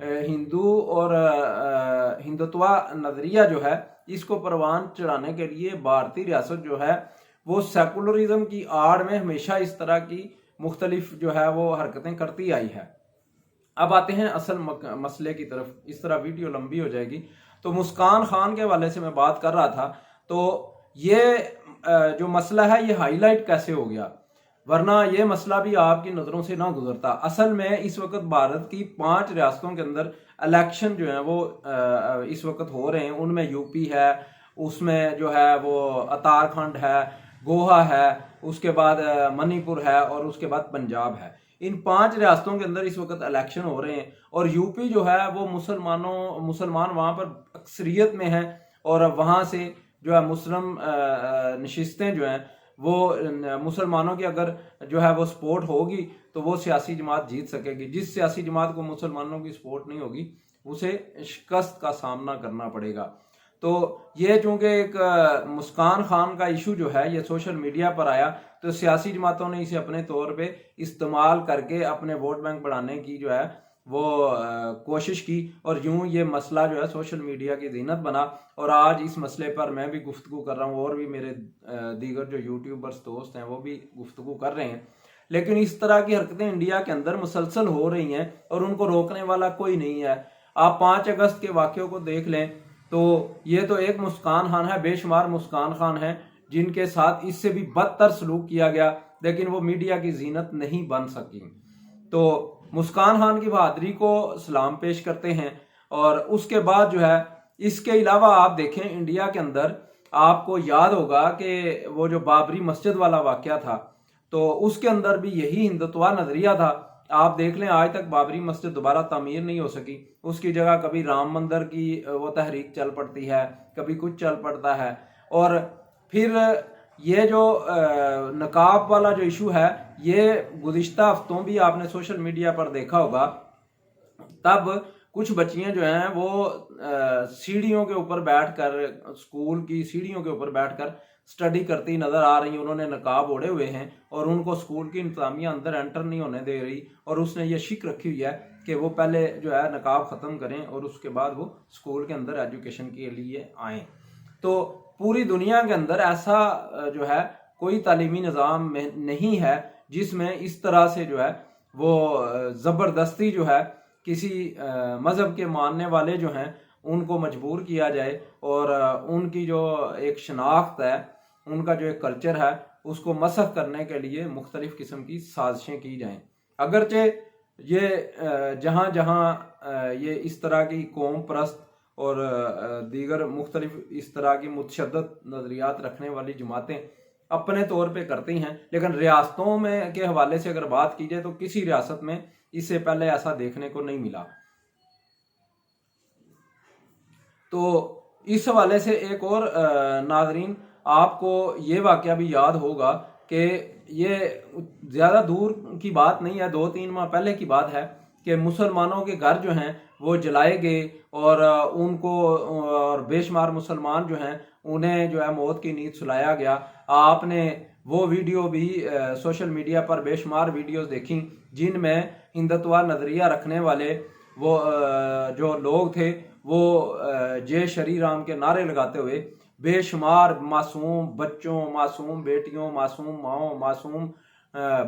ہندو اور ہندوتوا نظریہ جو ہے اس کو پروان چڑھانے کے لیے بھارتی ریاست جو ہے وہ سیکولرزم کی آڑ میں ہمیشہ اس طرح کی مختلف جو ہے وہ حرکتیں کرتی آئی ہے۔ اب آتے ہیں اصل مسئلے کی طرف، اس طرح ویڈیو لمبی ہو جائے گی۔ تو مسکان خان کے حوالے سے میں بات کر رہا تھا، تو یہ جو مسئلہ ہے یہ ہائی لائٹ کیسے ہو گیا، ورنہ یہ مسئلہ بھی آپ کی نظروں سے نہ گزرتا۔ اصل میں اس وقت بھارت کی 5 ریاستوں کے اندر الیکشن جو ہیں وہ اس وقت ہو رہے ہیں۔ ان میں یو پی ہے، اس میں جو ہے وہ اتراکھنڈ ہے، گووا ہے، اس کے بعد منی پور ہے، اور اس کے بعد پنجاب ہے۔ ان 5 ریاستوں کے اندر اس وقت الیکشن ہو رہے ہیں، اور یو پی جو ہے وہ مسلمان وہاں پر اکثریت میں ہیں، اور وہاں سے جو ہے مسلم نشستیں جو ہیں وہ مسلمانوں کی اگر جو ہے وہ سپورٹ ہوگی تو وہ سیاسی جماعت جیت سکے گی۔ جس سیاسی جماعت کو مسلمانوں کی سپورٹ نہیں ہوگی اسے شکست کا سامنا کرنا پڑے گا۔ تو یہ چونکہ ایک مسکان خان کا ایشو جو ہے یہ سوشل میڈیا پر آیا، تو سیاسی جماعتوں نے اسے اپنے طور پہ استعمال کر کے اپنے ووٹ بینک بڑھانے کی جو ہے وہ کوشش کی، اور یوں یہ مسئلہ جو ہے سوشل میڈیا کی زینت بنا، اور آج اس مسئلے پر میں بھی گفتگو کر رہا ہوں، اور بھی میرے دیگر جو یوٹیوبرز دوست ہیں وہ بھی گفتگو کر رہے ہیں۔ لیکن اس طرح کی حرکتیں انڈیا کے اندر مسلسل ہو رہی ہیں، اور ان کو روکنے والا کوئی نہیں ہے۔ آپ 5 اگست کے واقعوں کو دیکھ لیں تو یہ تو ایک مسکان خان ہے، بے شمار مسکان خان ہیں جن کے ساتھ اس سے بھی بدتر سلوک کیا گیا، لیکن وہ میڈیا کی زینت نہیں بن سکی۔ تو مسکان خان کی بہادری کو سلام پیش کرتے ہیں۔ اور اس کے بعد جو ہے اس کے علاوہ آپ دیکھیں انڈیا کے اندر آپ کو یاد ہوگا کہ وہ جو بابری مسجد والا واقعہ تھا، تو اس کے اندر بھی یہی ہندوتوا نظریہ تھا۔ آپ دیکھ لیں آج تک بابری مسجد دوبارہ تعمیر نہیں ہو سکی، اس کی جگہ کبھی رام مندر کی وہ تحریک چل پڑتی ہے، کبھی کچھ چل پڑتا ہے۔ اور پھر یہ جو نقاب والا جو ایشو ہے یہ گزشتہ ہفتوں بھی آپ نے سوشل میڈیا پر دیکھا ہوگا، تب کچھ بچیاں جو ہیں وہ سیڑھیوں کے اوپر بیٹھ کر، اسکول کی سیڑھیوں کے اوپر بیٹھ کر سٹڈی کرتی نظر آ رہی ہیں۔ انہوں نے نقاب اوڑھے ہوئے ہیں اور ان کو اسکول کی انتظامیہ اندر انٹر نہیں ہونے دے رہی، اور اس نے یہ شک رکھی ہوئی ہے کہ وہ پہلے جو ہے نقاب ختم کریں اور اس کے بعد وہ اسکول کے اندر ایجوکیشن کے لیے آئیں۔ تو پوری دنیا کے اندر ایسا جو ہے کوئی تعلیمی نظام نہیں ہے جس میں اس طرح سے جو ہے وہ زبردستی جو ہے کسی مذہب کے ماننے والے جو ہیں ان کو مجبور کیا جائے، اور ان کی جو ایک شناخت ہے، ان کا جو ایک کلچر ہے، اس کو مسخ کرنے کے لیے مختلف قسم کی سازشیں کی جائیں۔ اگرچہ یہ جہاں جہاں یہ اس طرح کی قوم پرست اور دیگر مختلف اس طرح کی متشدد نظریات رکھنے والی جماعتیں اپنے طور پہ کرتی ہیں، لیکن ریاستوں میں کے حوالے سے اگر بات کی جائے تو کسی ریاست میں اس سے پہلے ایسا دیکھنے کو نہیں ملا۔ تو اس حوالے سے ایک اور ناظرین آپ کو یہ واقعہ بھی یاد ہوگا کہ یہ زیادہ دور کی بات نہیں ہے، 2-3 ماہ پہلے کی بات ہے کہ مسلمانوں کے گھر جو ہیں وہ جلائے گئے، اور ان کو اور بے شمار مسلمان جو ہیں انہیں جو ہے موت کی نیند سلایا گیا۔ آپ نے وہ ویڈیو بھی سوشل میڈیا پر بے شمار ویڈیوز دیکھیں جن میں ہندوتوا نظریہ رکھنے والے وہ جو لوگ تھے وہ جے شری رام کے نعرے لگاتے ہوئے بے شمار معصوم بچوں، معصوم بیٹیوں، معصوم ماؤں، معصوم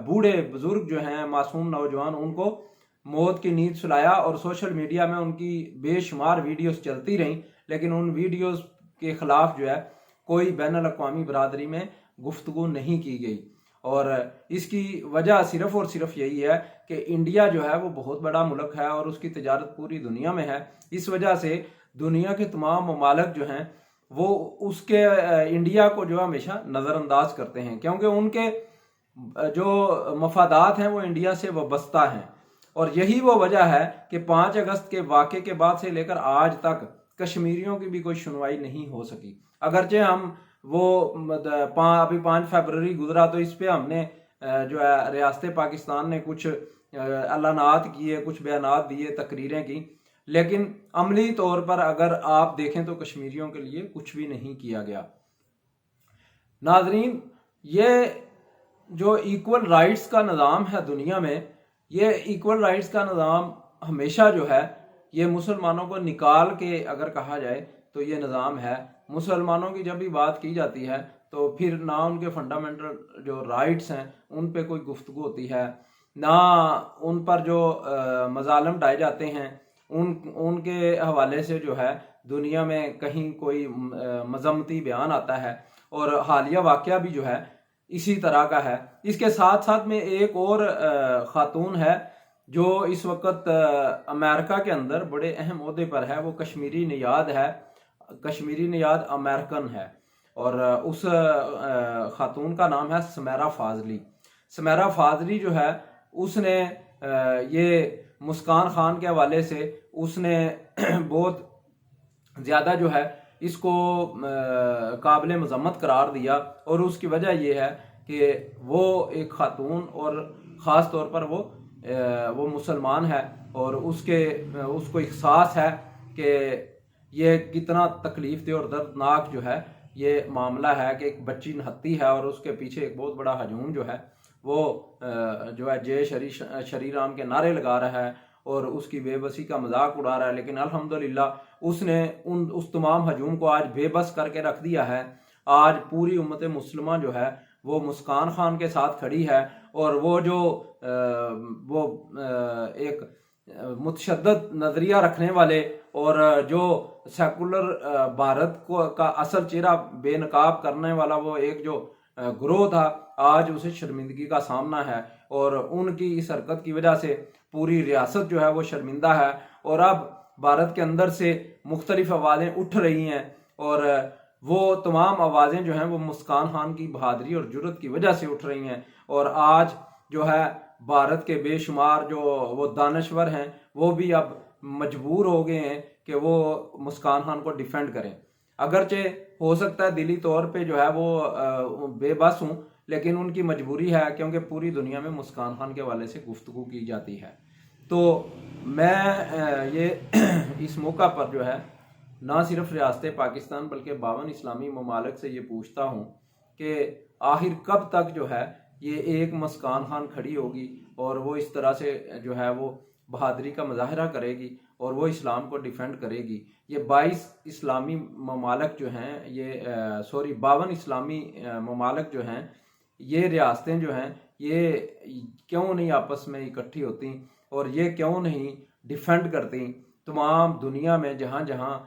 بوڑھے بزرگ جو ہیں، معصوم نوجوان، ان کو موت کی نیند سلایا، اور سوشل میڈیا میں ان کی بے شمار ویڈیوز چلتی رہیں، لیکن ان ویڈیوز کے خلاف جو ہے کوئی بین الاقوامی برادری میں گفتگو نہیں کی گئی۔ اور اس کی وجہ صرف اور صرف یہی ہے کہ انڈیا جو ہے وہ بہت بڑا ملک ہے اور اس کی تجارت پوری دنیا میں ہے۔ اس وجہ سے دنیا کے تمام ممالک جو ہیں وہ اس کے انڈیا کو جو ہمیشہ نظر انداز کرتے ہیں، کیونکہ ان کے جو مفادات ہیں وہ انڈیا سے وابستہ ہیں۔ اور یہی وہ وجہ ہے کہ 5 اگست کے واقعے کے بعد سے لے کر آج تک کشمیریوں کی بھی کوئی سنوائی نہیں ہو سکی۔ اگرچہ ہم وہ ابھی 5 فروری گزرا تو اس پہ ہم نے جو ہے ریاست پاکستان نے کچھ اعلانات کیے، کچھ بیانات دیے، تقریریں کی، لیکن عملی طور پر اگر آپ دیکھیں تو کشمیریوں کے لیے کچھ بھی نہیں کیا گیا۔ ناظرین، یہ جو ایکول رائٹس کا نظام ہے دنیا میں، یہ ایکول رائٹس کا نظام ہمیشہ جو ہے یہ مسلمانوں کو نکال کے اگر کہا جائے تو یہ نظام ہے۔ مسلمانوں کی جب بھی بات کی جاتی ہے تو پھر نہ ان کے فنڈامنٹل جو رائٹس ہیں ان پہ کوئی گفتگو ہوتی ہے، نہ ان پر جو مظالم ڈھائے جاتے ہیں ان کے حوالے سے جو ہے دنیا میں کہیں کوئی مذمتی بیان آتا ہے۔ اور حالیہ واقعہ بھی جو ہے اسی طرح کا ہے۔ اس کے ساتھ ساتھ میں ایک اور خاتون ہے جو اس وقت امریکہ کے اندر بڑے اہم عہدے پر ہے، وہ کشمیری نیاد ہے، کشمیری نیاد امریکن ہے، اور اس خاتون کا نام ہے سمیرہ فاضلی۔ سمیرہ فاضلی جو ہے اس نے یہ مسکان خان کے حوالے سے اس نے بہت زیادہ جو ہے اس کو قابل مذمت قرار دیا، اور اس کی وجہ یہ ہے کہ وہ ایک خاتون اور خاص طور پر وہ مسلمان ہے، اور اس کو احساس ہے کہ یہ کتنا تکلیف دہ اور دردناک جو ہے یہ معاملہ ہے کہ ایک بچی نہتی ہے اور اس کے پیچھے ایک بہت بڑا ہجوم جو ہے وہ جو ہے جے شری رام کے نعرے لگا رہا ہے اور اس کی بے بسی کا مذاق اڑا رہا ہے، لیکن الحمدللہ اس نے اس تمام ہجوم کو آج بے بس کر کے رکھ دیا ہے۔ آج پوری امت مسلمہ جو ہے وہ مسکان خان کے ساتھ کھڑی ہے، اور وہ جو ایک متشدد نظریہ رکھنے والے اور جو سیکولر بھارت کا اصل چہرہ بے نقاب کرنے والا وہ ایک جو گروہ تھا، آج اسے شرمندگی کا سامنا ہے، اور ان کی اس حرکت کی وجہ سے پوری ریاست جو ہے وہ شرمندہ ہے، اور اب بھارت کے اندر سے مختلف آوازیں اٹھ رہی ہیں، اور وہ تمام آوازیں جو ہیں وہ مسکان خان کی بہادری اور جرت کی وجہ سے اٹھ رہی ہیں، اور آج جو ہے بھارت کے بے شمار جو وہ دانشور ہیں وہ بھی اب مجبور ہو گئے ہیں کہ وہ مسکان خان کو ڈیفینڈ کریں۔ اگرچہ ہو سکتا ہے دلی طور پہ جو ہے وہ بے بس ہوں، لیکن ان کی مجبوری ہے کیونکہ پوری دنیا میں مسکان خان کے حوالے سے گفتگو کی جاتی ہے۔ تو میں یہ اس موقع پر جو ہے نہ صرف ریاست پاکستان بلکہ 52 اسلامی ممالک سے یہ پوچھتا ہوں کہ آخر کب تک جو ہے یہ ایک مسکان خان کھڑی ہوگی اور وہ اس طرح سے جو ہے وہ بہادری کا مظاہرہ کرے گی اور وہ اسلام کو ڈیفینڈ کرے گی۔ یہ 22 اسلامی ممالک جو ہیں 52 اسلامی ممالک جو ہیں، یہ ریاستیں جو ہیں یہ کیوں نہیں آپس میں اکٹھی ہوتی اور یہ کیوں نہیں ڈیفینڈ کرتی؟ تمام دنیا میں جہاں جہاں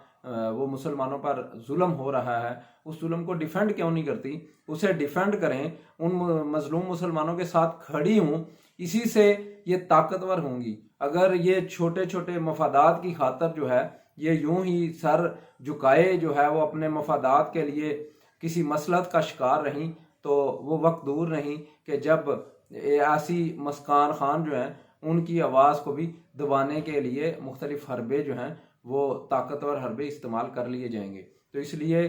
وہ مسلمانوں پر ظلم ہو رہا ہے اس ظلم کو ڈیفینڈ کیوں نہیں کرتی؟ اسے ڈیفینڈ کریں، ان مظلوم مسلمانوں کے ساتھ کھڑی ہوں، اسی سے یہ طاقتور ہوں گی۔ اگر یہ چھوٹے چھوٹے مفادات کی خاطر جو ہے یہ یوں ہی سر جھکائے جو ہے وہ اپنے مفادات کے لیے کسی مصلحت کا شکار رہیں، تو وہ وقت دور نہیں کہ جب ایسی مسکان خان جو ہیں ان کی آواز کو بھی دبانے کے لیے مختلف حربے جو ہیں وہ طاقتور حربے استعمال کر لیے جائیں گے۔ تو اس لیے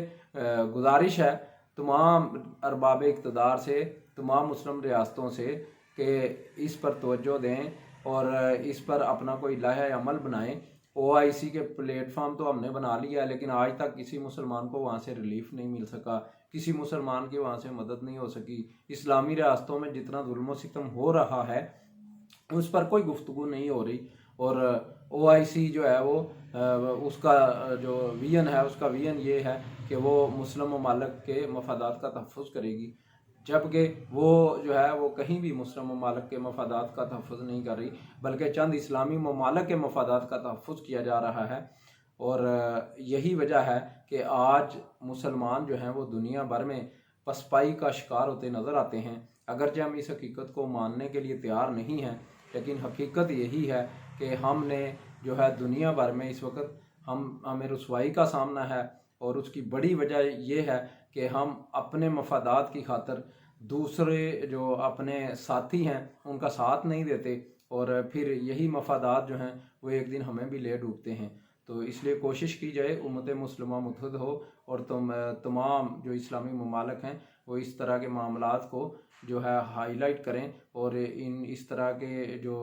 گزارش ہے تمام ارباب اقتدار سے، تمام مسلم ریاستوں سے کہ اس پر توجہ دیں اور اس پر اپنا کوئی لائحہ عمل بنائیں۔ OIC کے پلیٹ فارم تو ہم نے بنا لیا ہے، لیکن آج تک کسی مسلمان کو وہاں سے ریلیف نہیں مل سکا، کسی مسلمان کی وہاں سے مدد نہیں ہو سکی۔ اسلامی ریاستوں میں جتنا ظلم و ستم ہو رہا ہے اس پر کوئی گفتگو نہیں ہو رہی، اور OIC جو ہے وہ اس کا جو ویژن ہے اس کا ویژن یہ ہے کہ وہ مسلم ممالک کے مفادات کا تحفظ کرے گی، جبکہ وہ جو ہے وہ کہیں بھی مسلم ممالک کے مفادات کا تحفظ نہیں کر رہی بلکہ چند اسلامی ممالک کے مفادات کا تحفظ کیا جا رہا ہے۔ اور یہی وجہ ہے کہ آج مسلمان جو ہیں وہ دنیا بھر میں پسپائی کا شکار ہوتے نظر آتے ہیں، اگرچہ ہم اس حقیقت کو ماننے کے لیے تیار نہیں ہیں، لیکن حقیقت یہی ہے کہ ہم نے جو ہے دنیا بھر میں اس وقت ہمیں رسوائی کا سامنا ہے، اور اس کی بڑی وجہ یہ ہے کہ ہم اپنے مفادات کی خاطر دوسرے جو اپنے ساتھی ہیں ان کا ساتھ نہیں دیتے، اور پھر یہی مفادات جو ہیں وہ ایک دن ہمیں بھی لے ڈوبتے ہیں۔ تو اس لیے کوشش کی جائے امت مسلمہ متحد ہو، اور تمام جو اسلامی ممالک ہیں وہ اس طرح کے معاملات کو جو ہے ہائی لائٹ کریں، اور اس طرح کے جو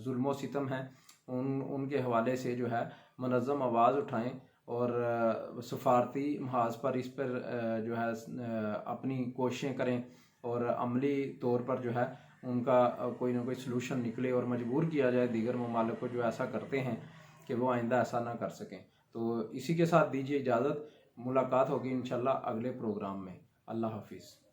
ظلم و ستم ہیں ان کے حوالے سے جو ہے منظم آواز اٹھائیں، اور سفارتی محاذ پر اس پر جو ہے اپنی کوششیں کریں، اور عملی طور پر جو ہے ان کا کوئی نہ کوئی سلوشن نکلے اور مجبور کیا جائے دیگر ممالک کو جو ایسا کرتے ہیں کہ وہ آئندہ ایسا نہ کر سکیں۔ تو اسی کے ساتھ دیجیے اجازت، ملاقات ہوگی انشاءاللہ اگلے پروگرام میں۔ اللہ حافظ۔